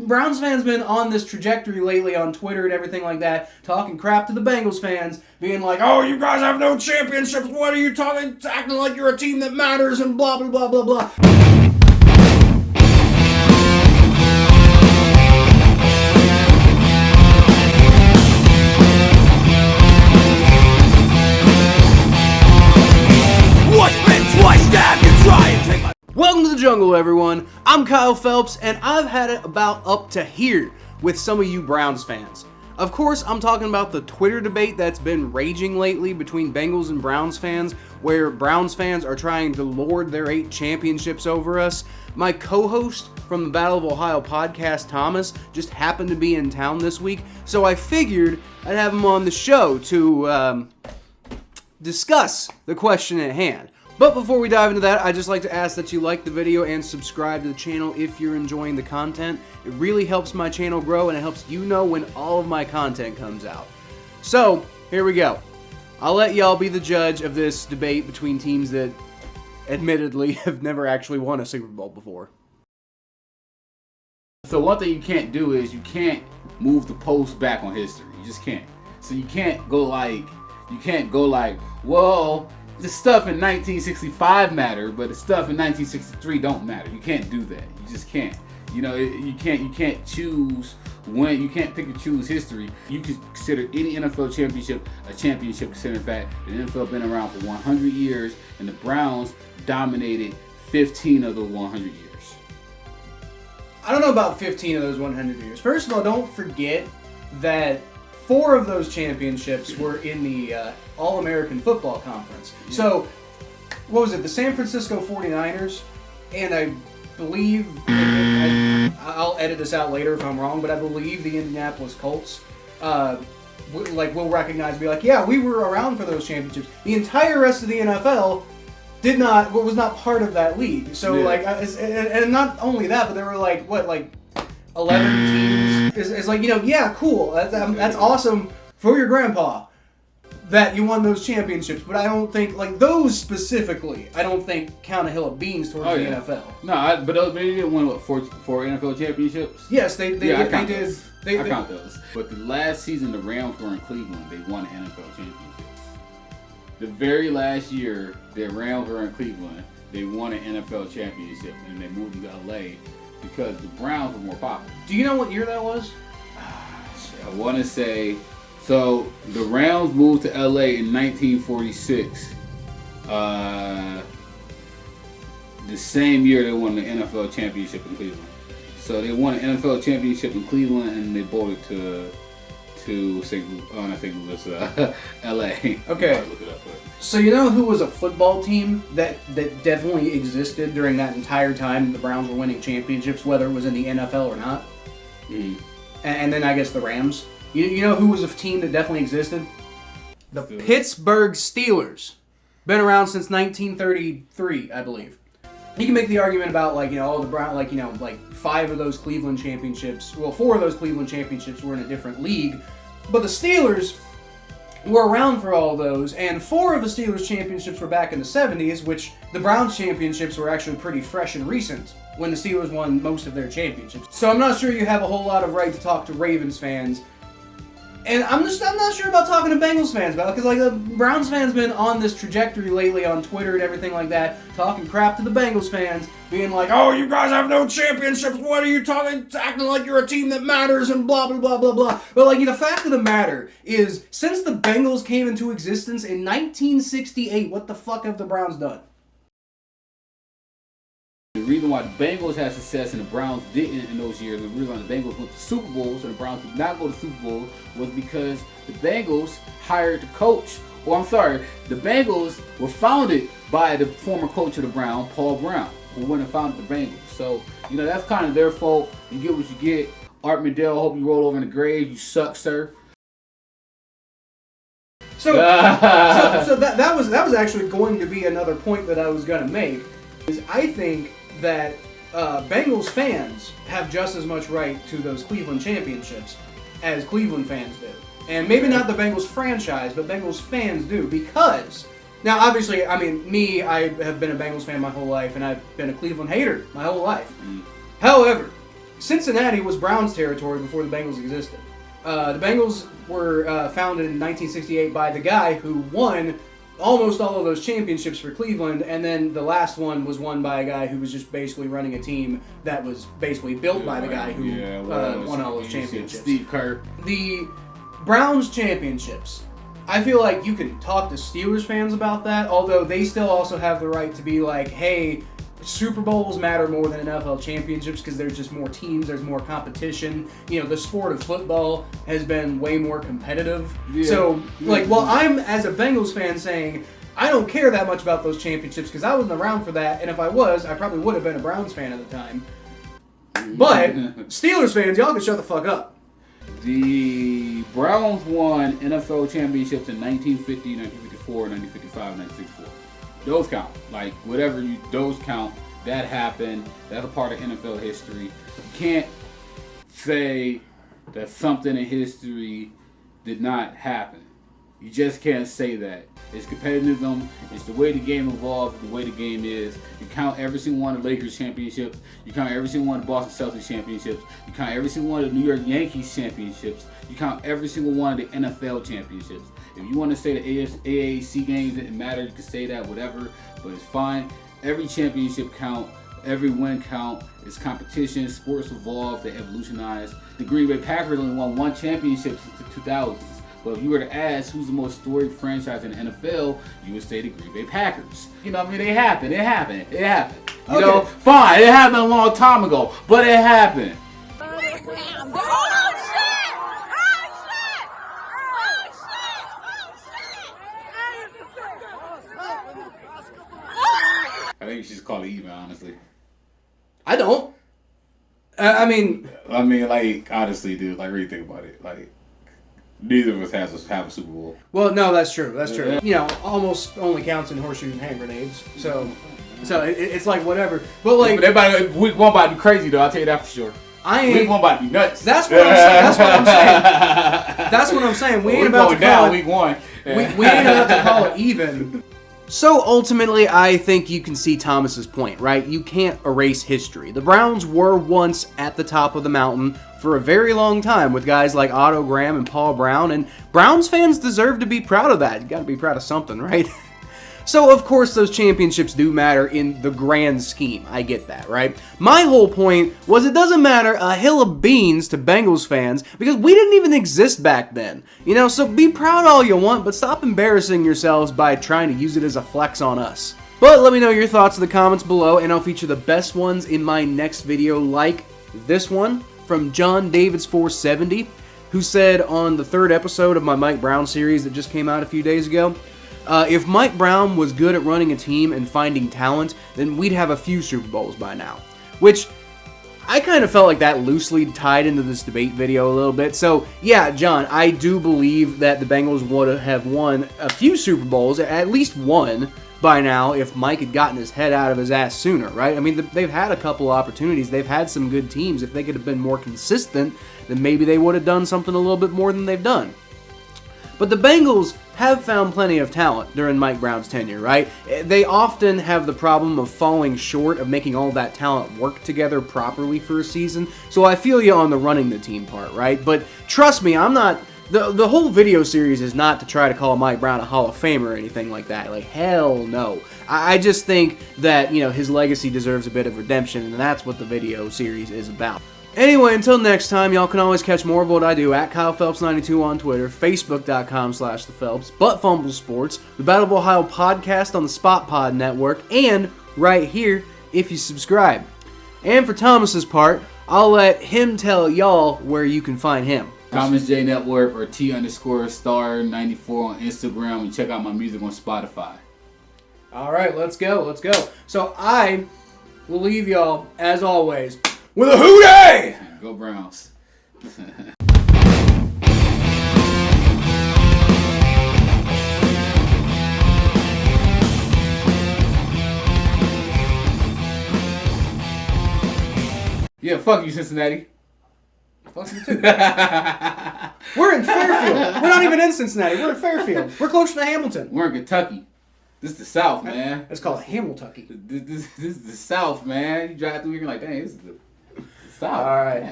Browns fans been on this trajectory lately on Twitter and everything like that, talking crap to the Bengals fans, being like, oh, you guys have no championships, what are you talking, acting like you're a team that matters, and blah, blah, blah, blah, blah. Welcome to the jungle, everyone. I'm Kyle Phelps, and I've had it about up to here with some of you Browns fans. Of course, I'm talking about the Twitter debate that's been raging lately between Bengals and Browns fans, where Browns fans are trying to lord their 8 championships over us. My co-host from the Battle of Ohio podcast, Thomas, just happened to be in town this week, so I figured I'd have him on the show to discuss the question at hand. But before we dive into that, I'd just like to ask that you like the video and subscribe to the channel if you're enjoying the content. It really helps my channel grow and it helps you know when all of my content comes out. So, here we go. I'll let y'all be the judge of this debate between teams that admittedly have never actually won a Super Bowl before. So one thing you can't do is you can't move the post back on history. You just can't. So you can't go like, well, the stuff in 1965 matter, but the stuff in 1963 don't matter. You can't do that. You just can't. You know, you can't choose when. You can't pick and choose history. You can consider any NFL championship a championship, considering the fact that the NFL been around for 100 years and the Browns dominated 15 of the 100 years. I don't know about 15 of those 100 years. First of all, don't forget that 4 of those championships were in the All-American Football Conference. Yeah. So, what was it? The San Francisco 49ers, and I believe, I'll edit this out later if I'm wrong, but I believe the Indianapolis Colts will recognize and be like, yeah, we were around for those championships. The entire rest of the NFL was not part of that league. So, yeah. And not only that, but there were 11 teams. It's like, yeah, cool. That's awesome for your grandpa that you won those championships. But I don't think, those specifically, I don't think count a hill of beans towards the NFL. No, but they didn't win, four NFL championships? Yes, they did. I count those. But the last season the Rams were in Cleveland, they won an NFL championship. The very last year the Rams were in Cleveland, they won an NFL championship, and they moved to LA because the Browns were more popular. Do you know what year that was? I want to say, so the Rams moved to LA in 1946. The same year they won the NFL championship in Cleveland. So they won an NFL championship in Cleveland and they brought it to LA. Okay. So you know who was a football team that definitely existed during that entire time the Browns were winning championships, whether it was in the NFL or not? And then I guess the Rams. You know who was a team that definitely existed? The Pittsburgh Steelers. Been around since 1933, I believe. You can make the argument about the Brown, 5 of those Cleveland championships. Well, 4 of those Cleveland championships were in a different league, but the Steelers were around for all of those, and 4 of the Steelers championships were back in the 70s, which the Browns championships were actually pretty fresh and recent when the Steelers won most of their championships. So I'm not sure you have a whole lot of right to talk to Ravens fans. And I'm not sure about talking to Bengals fans about it, because the Browns fans been on this trajectory lately on Twitter and everything like that, talking crap to the Bengals fans, being like, oh, you guys have no championships, what are you talking, acting like you're a team that matters, and blah, blah, blah, blah, blah. But the fact of the matter is, since the Bengals came into existence in 1968, what the fuck have the Browns done? The reason why the Bengals had success and the Browns didn't in those years, the reason why the Bengals went to Super Bowls and the Browns did not go to Super Bowls, was because the Bengals hired the coach. The Bengals were founded by the former coach of the Browns, Paul Brown, who went and founded the Bengals. So, that's kind of their fault. You get what you get. Art Medell, hope you roll over in the grave. You suck, sir. So that was actually going to be another point that I was going to make. Is I think that Bengals fans have just as much right to those Cleveland championships as Cleveland fans do. And maybe not the Bengals franchise, but Bengals fans do, because now obviously, I have been a Bengals fan my whole life, and I've been a Cleveland hater my whole life. However, Cincinnati was Browns territory before the Bengals existed. The Bengals were founded in 1968 by the guy who won almost all of those championships for Cleveland, and then the last one was won by a guy who was just basically running a team that was basically built by the guy who won all those championships. Steve Kerr. The Browns championships. I feel like you can talk to Steelers fans about that, although they still also have the right to be like, hey, Super Bowls matter more than NFL championships because there's just more teams, there's more competition. You know, the sport of football has been way more competitive. Yeah. So, I'm as a Bengals fan saying, I don't care that much about those championships because I wasn't around for that, and if I was, I probably would have been a Browns fan at the time. But, Steelers fans, y'all can shut the fuck up. The Browns won NFL championships in 1950, 1954, 1955, 1964. Those count. Like, those count. That happened. That's a part of NFL history. You can't say that something in history did not happen. You just can't say that. It's competitivism. It's the way the game evolved, the way the game is. You count every single one of the Lakers championships. You count every single one of the Boston Celtics championships. You count every single one of the New York Yankees championships. You count every single one of the NFL championships. If you want to say the AAC games didn't matter, you can say that, whatever, but it's fine. Every championship count, every win count. It's competition. Sports evolve, they evolutionize. The Green Bay Packers only won one championship since the 2000s. But if you were to ask who's the most storied franchise in the NFL, you would say the Green Bay Packers. You know what I mean? It happened. You know, fine, it happened a long time ago, but it happened. I think you should just call it even, honestly. I don't. I mean, like, honestly, dude, like, really think about it. Like, neither of us have a Super Bowl. Well, no, that's true. That's true. You know, almost only counts in horseshoes and hand grenades. So it's like whatever. But like, week one about to be crazy though. I'll tell you that for sure. Week one about to be nuts. That's what I'm saying. That's what I'm saying. We ain't about to call it week one. We ain't about to call it even. So ultimately, I think you can see Thomas's point, right? You can't erase history. The Browns were once at the top of the mountain for a very long time with guys like Otto Graham and Paul Brown, and Browns fans deserve to be proud of that. You gotta be proud of something, right? So, of course, those championships do matter in the grand scheme. I get that, right? My whole point was it doesn't matter a hill of beans to Bengals fans because we didn't even exist back then. You know, so be proud all you want, but stop embarrassing yourselves by trying to use it as a flex on us. But let me know your thoughts in the comments below, and I'll feature the best ones in my next video, like this one from John Davids 470, who said on the 3rd episode of my Mike Brown series that just came out a few days ago, if Mike Brown was good at running a team and finding talent, then we'd have a few Super Bowls by now. Which, I kind of felt like that loosely tied into this debate video a little bit. So, yeah, John, I do believe that the Bengals would have won a few Super Bowls, at least one, by now if Mike had gotten his head out of his ass sooner, right? I mean, they've had a couple opportunities. They've had some good teams. If they could have been more consistent, then maybe they would have done something a little bit more than they've done. But the Bengals have found plenty of talent during Mike Brown's tenure, right? They often have the problem of falling short of making all that talent work together properly for a season. So I feel you on the running the team part, right? But trust me, I'm not... The whole video series is not to try to call Mike Brown a Hall of Famer or anything like that. Like, hell no. I just think that, you know, his legacy deserves a bit of redemption, and that's what the video series is about. Anyway, until next time, y'all can always catch more of what I do at KylePhelps92 on Twitter, Facebook.com/ThePhelps, Butt Fumble Sports, the Battle of Ohio podcast on the Spot Pod Network, and right here if you subscribe. And for Thomas's part, I'll let him tell y'all where you can find him. Thomas J Network or T_star94 on Instagram, and check out my music on Spotify. Alright, let's go. So I will leave y'all, as always, with a hootie! Go Browns. Yeah, fuck you, Cincinnati. Fuck you too. We're in Fairfield. We're not even in Cincinnati. We're in Fairfield. We're closer to Hamilton. We're in Kentucky. This is the South, man. It's called Hamiltucky. This is the South, man. You drive through here, you're like, dang, this is the Solid. All right. Damn.